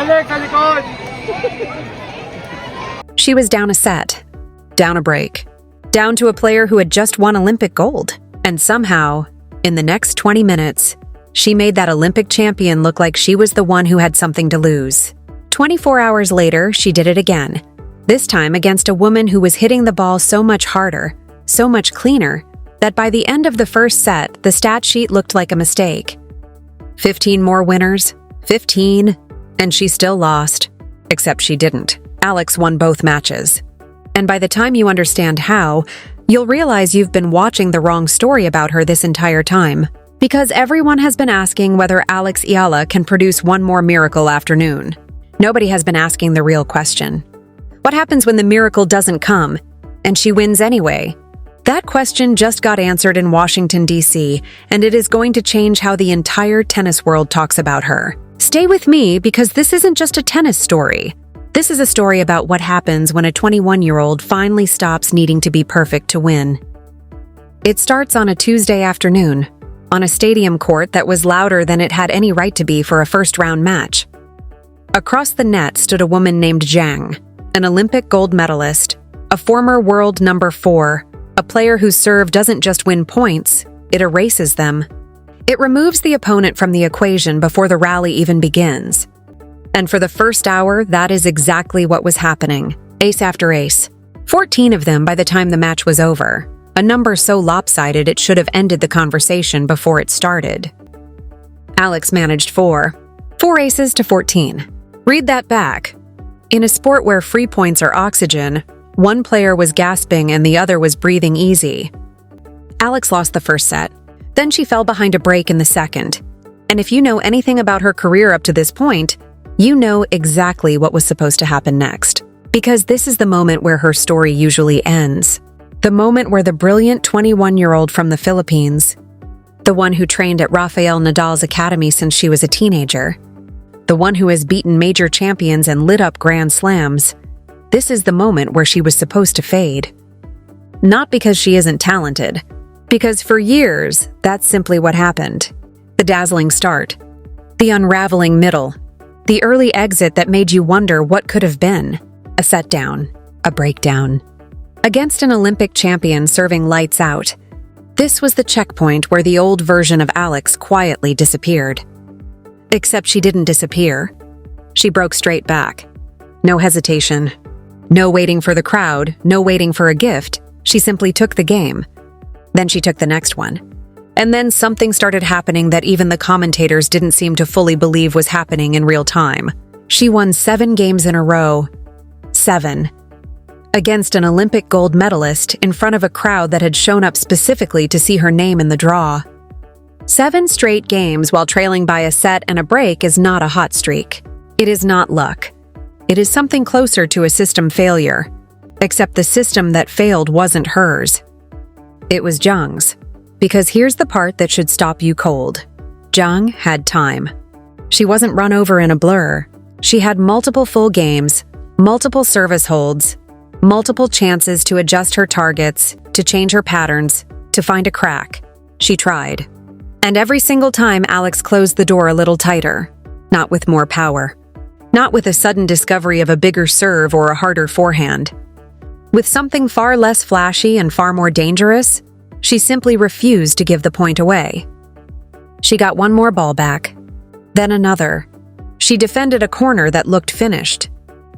Alex, sa likod! She was down a set, down a break, down to a player who had just won Olympic gold. And somehow, in the next 20 minutes, she made that Olympic champion look like she was the one who had something to lose. 24 hours later, she did it again. This time against a woman who was hitting the ball so much harder, so much cleaner, that by the end of the first set, the stat sheet looked like a mistake. 15 more winners, 15, and she still lost. Except she didn't. Alex won both matches. And by the time you understand how, you'll realize you've been watching the wrong story about her this entire time. Because everyone has been asking whether Alex Eala can produce one more miracle afternoon. Nobody has been asking the real question. What happens when the miracle doesn't come, and she wins anyway? That question just got answered in Washington, D.C., and it is going to change how the entire tennis world talks about her. Stay with me, because this isn't just a tennis story. This is a story about what happens when a 21-year-old finally stops needing to be perfect to win. It starts on a Tuesday afternoon, on a stadium court that was louder than it had any right to be for a first-round match. Across the net stood a woman named Zhang, an Olympic gold medalist, a former world number 4, a player whose serve doesn't just win points, it erases them. It removes the opponent from the equation before the rally even begins. And for the first hour, that is exactly what was happening, ace after ace. 14 of them by the time the match was over, a number so lopsided it should have ended the conversation before it started. Alex managed 4 aces to 14. Read that back. In a sport where free points are oxygen, one player was gasping and the other was breathing easy. Alex lost the first set. Then she fell behind a break in the second. And if you know anything about her career up to this point, you know exactly what was supposed to happen next. Because this is the moment where her story usually ends. The moment where the brilliant 21-year-old from the Philippines, the one who trained at Rafael Nadal's academy since she was a teenager, the one who has beaten major champions and lit up Grand Slams, this is the moment where she was supposed to fade. Not because she isn't talented, because for years, that's simply what happened. The dazzling start, the unraveling middle, the early exit that made you wonder what could have been, a set down, a breakdown. Against an Olympic champion serving lights out, this was the checkpoint where the old version of Alex quietly disappeared. Except she didn't disappear. She broke straight back. No hesitation. No waiting for the crowd, no waiting for a gift. She simply took the game. Then she took the next one. And then something started happening that even the commentators didn't seem to fully believe was happening in real time. She won 7 games in a row. 7. Against an Olympic gold medalist in front of a crowd that had shown up specifically to see her name in the draw. 7 straight games while trailing by a set and a break is not a hot streak. It is not luck. It is something closer to a system failure. Except the system that failed wasn't hers. It was Zhang's. Because here's the part that should stop you cold. Zhang had time. She wasn't run over in a blur. She had multiple full games, multiple service holds, multiple chances to adjust her targets, to change her patterns, to find a crack. She tried. And every single time Alex closed the door a little tighter, not with more power, not with a sudden discovery of a bigger serve or a harder forehand. With something far less flashy and far more dangerous, she simply refused to give the point away. She got one more ball back, then another. She defended a corner that looked finished.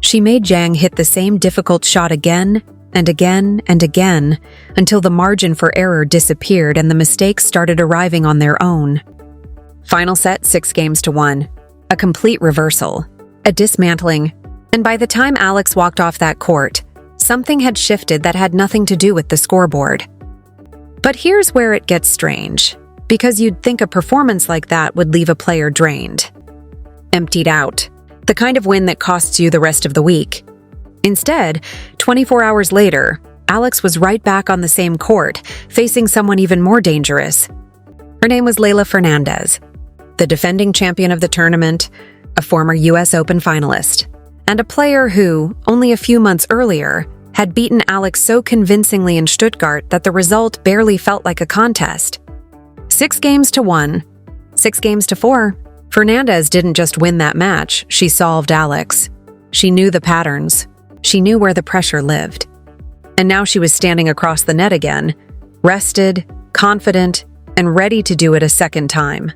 She made Zhang hit the same difficult shot again and again and again until the margin for error disappeared and the mistakes started arriving on their own. Final set 6 games to 1. A complete reversal. A dismantling. And by the time Alex walked off that court, something had shifted that had nothing to do with the scoreboard. But here's where it gets strange, because you'd think a performance like that would leave a player drained. Emptied out. The kind of win that costs you the rest of the week. Instead, 24 hours later, Alex was right back on the same court, facing someone even more dangerous. Her name was Leylah Fernandez, the defending champion of the tournament, a former US Open finalist, and a player who, only a few months earlier, had beaten Alex so convincingly in Stuttgart that the result barely felt like a contest. 6 games to 1, 6 games to 4, Fernandez didn't just win that match, she solved Alex. She knew the patterns. She knew where the pressure lived. And now she was standing across the net again, rested, confident, and ready to do it a second time.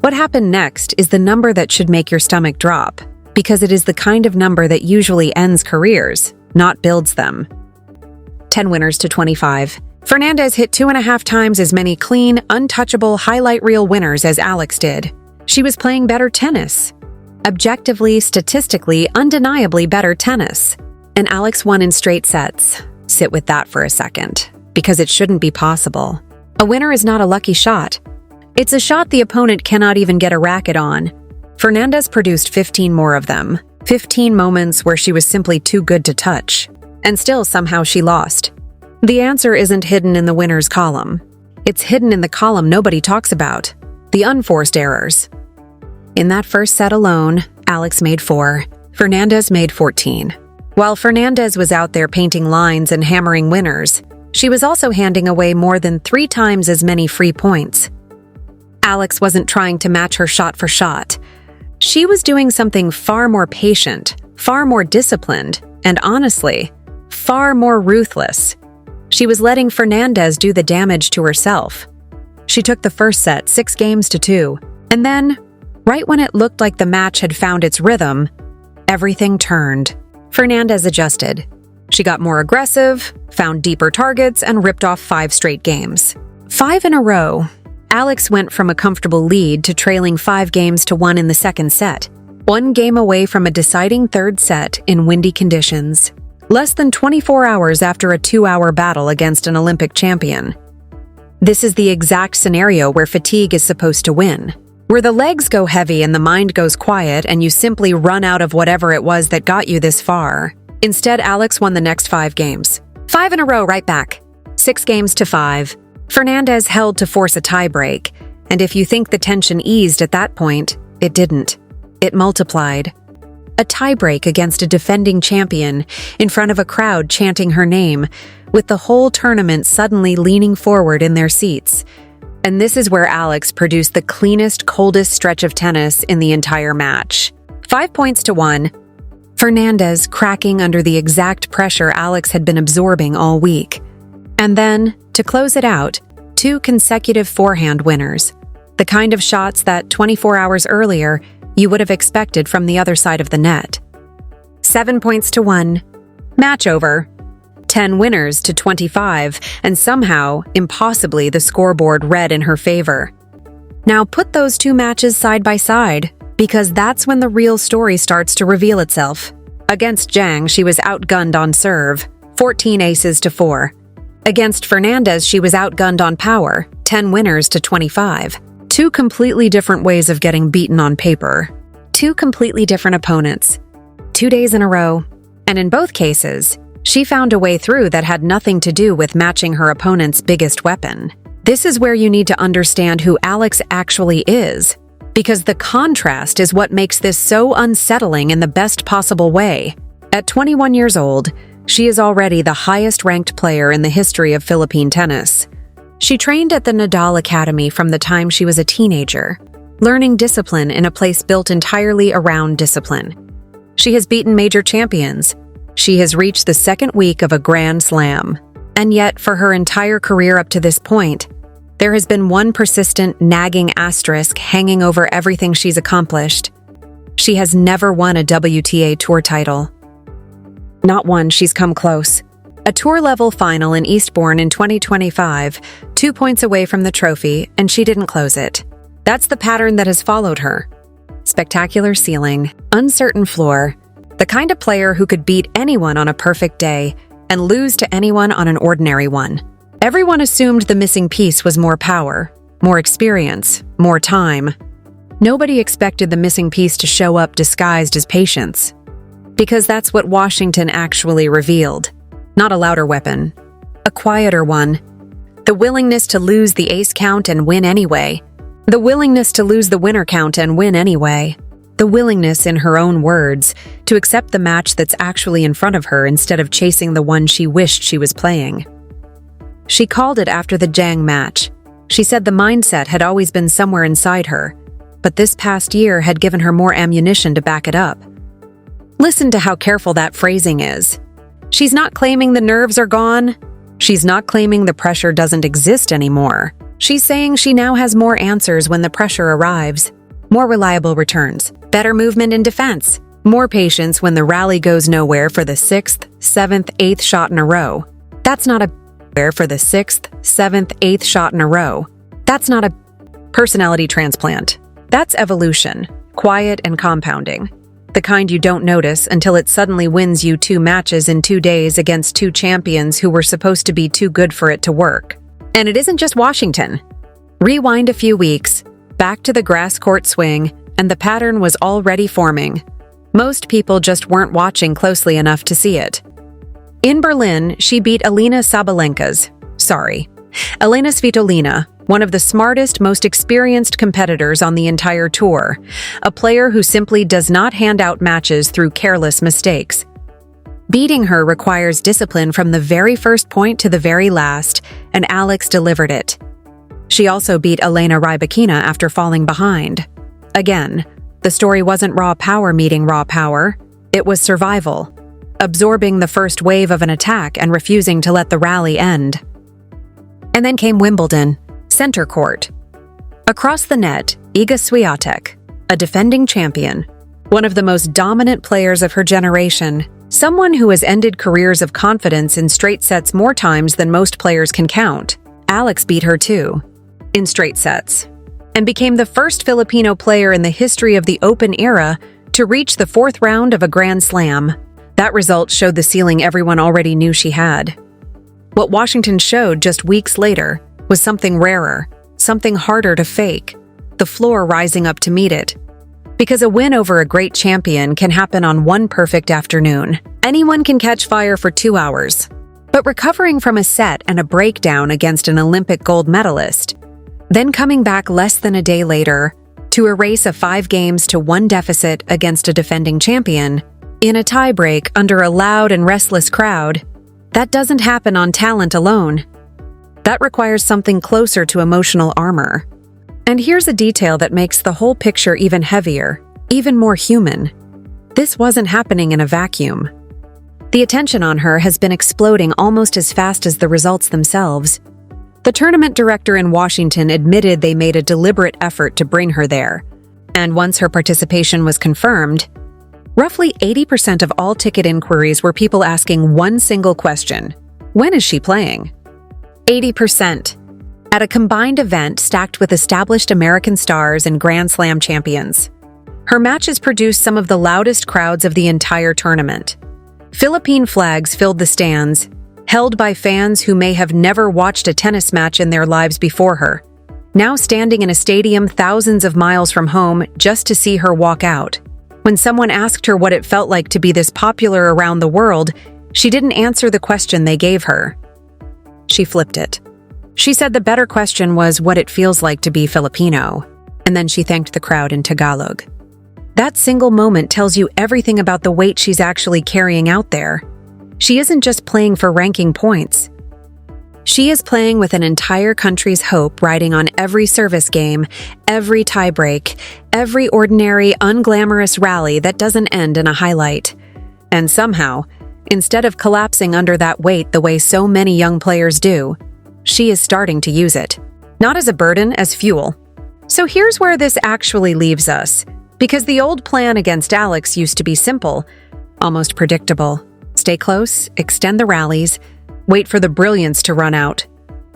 What happened next is the number that should make your stomach drop, because it is the kind of number that usually ends careers, not builds them. 10 winners to 25. Fernandez hit 2.5 times as many clean, untouchable highlight reel winners as Alex did. She was playing better tennis. Objectively, statistically, undeniably better tennis. And Alex won in straight sets. Sit with that for a second, because it shouldn't be possible. A winner is not a lucky shot. It's a shot the opponent cannot even get a racket on. Fernandez produced 15 more of them. 15 moments where she was simply too good to touch. And still somehow she lost. The answer isn't hidden in the winners column. It's hidden in the column nobody talks about. The unforced errors. In that first set alone, Alex made 4. Fernandez made 14. While Fernandez was out there painting lines and hammering winners, she was also handing away more than 3 times as many free points. Alex wasn't trying to match her shot for shot. She was doing something far more patient, far more disciplined, and honestly, far more ruthless. She was letting Fernandez do the damage to herself. She took the first set 6-2, and then, right when it looked like the match had found its rhythm, everything turned. Fernandez adjusted. She got more aggressive, found deeper targets, and ripped off 5 straight games. 5 in a row. Alex went from a comfortable lead to trailing 5-1 in the second set, 1 game away from a deciding third set in windy conditions, less than 24 hours after a 2-hour battle against an Olympic champion. This is the exact scenario where fatigue is supposed to win, where the legs go heavy and the mind goes quiet and you simply run out of whatever it was that got you this far. Instead, Alex won the next 5 games. 5 in a row right back. 6-5. Fernandez held to force a tiebreak, and if you think the tension eased at that point, it didn't. It multiplied. A tiebreak against a defending champion in front of a crowd chanting her name, with the whole tournament suddenly leaning forward in their seats. And this is where Alex produced the cleanest, coldest stretch of tennis in the entire match. 5-1. Fernandez cracking under the exact pressure Alex had been absorbing all week. And then, to close it out, 2 consecutive forehand winners. The kind of shots that 24 hours earlier you would have expected from the other side of the net. 7-1. Match over. 10 winners to 25, and somehow, impossibly, the scoreboard read in her favor. Now put those 2 matches side by side, because that's when the real story starts to reveal itself. Against Zhang, she was outgunned on serve, 14 aces to 4. Against Fernandez, she was outgunned on power, 10 winners to 25. 2 completely different ways of getting beaten on paper. 2 completely different opponents. 2 days in a row. And in both cases, she found a way through that had nothing to do with matching her opponent's biggest weapon. This is where you need to understand who Alex actually is, because the contrast is what makes this so unsettling in the best possible way. At 21 years old, she is already the highest-ranked player in the history of Philippine tennis. She trained at the Nadal Academy from the time she was a teenager, learning discipline in a place built entirely around discipline. She has beaten major champions. She has reached the second week of a Grand Slam. And yet, for her entire career up to this point, there has been one persistent, nagging asterisk hanging over everything she's accomplished. She has never won a WTA Tour title. Not one, she's come close. A tour-level final in Eastbourne in 2025, 2 points away from the trophy, and she didn't close it. That's the pattern that has followed her. Spectacular ceiling, uncertain floor, the kind of player who could beat anyone on a perfect day and lose to anyone on an ordinary one. Everyone assumed the missing piece was more power, more experience, more time. Nobody expected the missing piece to show up disguised as patience. Because that's what Washington actually revealed. Not a louder weapon, a quieter one. The willingness to lose the ace count and win anyway. The willingness to lose the winner count and win anyway. The willingness, in her own words, to accept the match that's actually in front of her instead of chasing the one she wished she was playing. She called it after the Zhang match. She said the mindset had always been somewhere inside her. but this past year had given her more ammunition to back it up. Listen to how careful that phrasing is. She's not claiming the nerves are gone. She's not claiming the pressure doesn't exist anymore. She's saying she now has more answers when the pressure arrives, more reliable returns, better movement in defense, more patience when the rally goes nowhere for the 6th, 7th, 8th shot in a row. That's not a for the 6th, 7th, 8th shot in a row. That's not a personality transplant. That's evolution, quiet and compounding. The kind you don't notice until it suddenly wins you 2 matches in 2 days against 2 champions who were supposed to be too good for it to work. And it isn't just Washington. Rewind a few weeks, back to the grass court swing, and the pattern was already forming. Most people just weren't watching closely enough to see it. In Berlin, she beat Elena Svitolina, one of the smartest, most experienced competitors on the entire tour, a player who simply does not hand out matches through careless mistakes. Beating her requires discipline from the very first point to the very last, and Alex delivered it. She also beat Elena Rybakina after falling behind. Again, the story wasn't raw power meeting raw power, it was survival. Absorbing the first wave of an attack and refusing to let the rally end. And then came Wimbledon, center court. Across the net, Iga Swiatek, a defending champion, one of the most dominant players of her generation, someone who has ended careers of confidence in straight sets more times than most players can count. Alex beat her too, in straight sets, and became the first Filipino player in the history of the Open era to reach the 4th round of a Grand Slam. That result showed the ceiling everyone already knew she had. What Washington showed just weeks later was something rarer, something harder to fake, the floor rising up to meet it. Because a win over a great champion can happen on one perfect afternoon. Anyone can catch fire for 2 hours. But recovering from a set and a breakdown against an Olympic gold medalist, then coming back less than a day later to erase a 5-1 deficit against a defending champion, in a tiebreak under a loud and restless crowd, that doesn't happen on talent alone. That requires something closer to emotional armor. And here's a detail that makes the whole picture even heavier, even more human. This wasn't happening in a vacuum. The attention on her has been exploding almost as fast as the results themselves. The tournament director in Washington admitted they made a deliberate effort to bring her there. And once her participation was confirmed, roughly 80% of all ticket inquiries were people asking one single question: when is she playing? 80%. At a combined event stacked with established American stars and Grand Slam champions. Her matches produced some of the loudest crowds of the entire tournament. Philippine flags filled the stands, held by fans who may have never watched a tennis match in their lives before her, now standing in a stadium thousands of miles from home just to see her walk out. When someone asked her what it felt like to be this popular around the world, she didn't answer the question they gave her. She flipped it. She said the better question was what it feels like to be Filipino, and then she thanked the crowd in Tagalog. That single moment tells you everything about the weight she's actually carrying out there. She isn't just playing for ranking points. She is playing with an entire country's hope riding on every service game, every tiebreak, every ordinary, unglamorous rally that doesn't end in a highlight. And somehow, instead of collapsing under that weight the way so many young players do, she is starting to use it. Not as a burden, as fuel. So here's where this actually leaves us. Because the old plan against Alex used to be simple, almost predictable. Stay close, extend the rallies, wait for the brilliance to run out,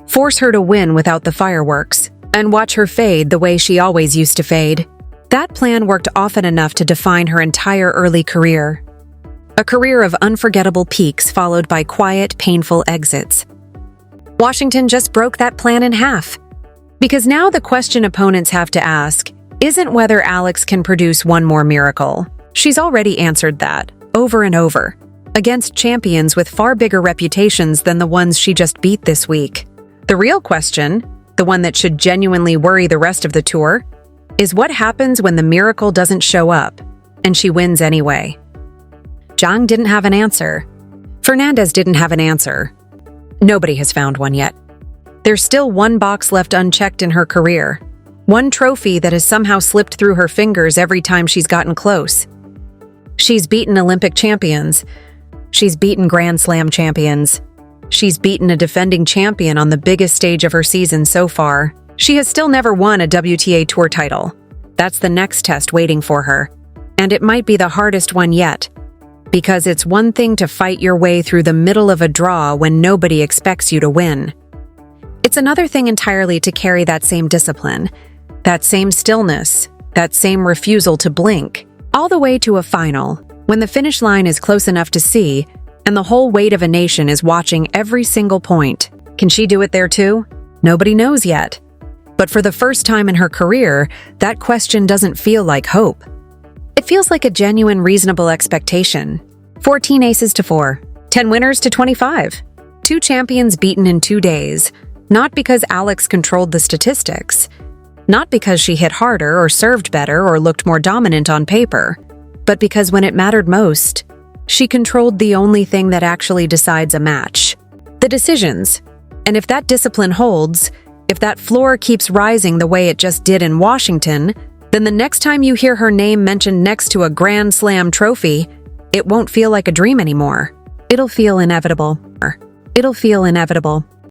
force her to win without the fireworks, and watch her fade the way she always used to fade. That plan worked often enough to define her entire early career. A career of unforgettable peaks followed by quiet, painful exits. Washington just broke that plan in half. Because now the question opponents have to ask isn't whether Alex can produce one more miracle. She's already answered that, over and over, against champions with far bigger reputations than the ones she just beat this week. The real question, the one that should genuinely worry the rest of the tour, is what happens when the miracle doesn't show up, and she wins anyway. Zhang didn't have an answer. Fernandez didn't have an answer. Nobody has found one yet. There's still one box left unchecked in her career. One trophy that has somehow slipped through her fingers every time she's gotten close. She's beaten Olympic champions. She's beaten Grand Slam champions. She's beaten a defending champion on the biggest stage of her season so far. She has still never won a WTA Tour title. That's the next test waiting for her. And it might be the hardest one yet. Because it's one thing to fight your way through the middle of a draw when nobody expects you to win. It's another thing entirely to carry that same discipline, that same stillness, that same refusal to blink, all the way to a final, when the finish line is close enough to see, and the whole weight of a nation is watching every single point. Can she do it there too? Nobody knows yet. But for the first time in her career, that question doesn't feel like hope. It feels like a genuine, reasonable expectation. 14 aces to 4, 10 winners to 25. 2 champions beaten in 2 days, not because Alex controlled the statistics, not because she hit harder or served better or looked more dominant on paper, but because when it mattered most, she controlled the only thing that actually decides a match: the decisions. And if that discipline holds, if that floor keeps rising the way it just did in Washington, then the next time you hear her name mentioned next to a Grand Slam trophy, it won't feel like a dream anymore. It'll feel inevitable. It'll feel inevitable.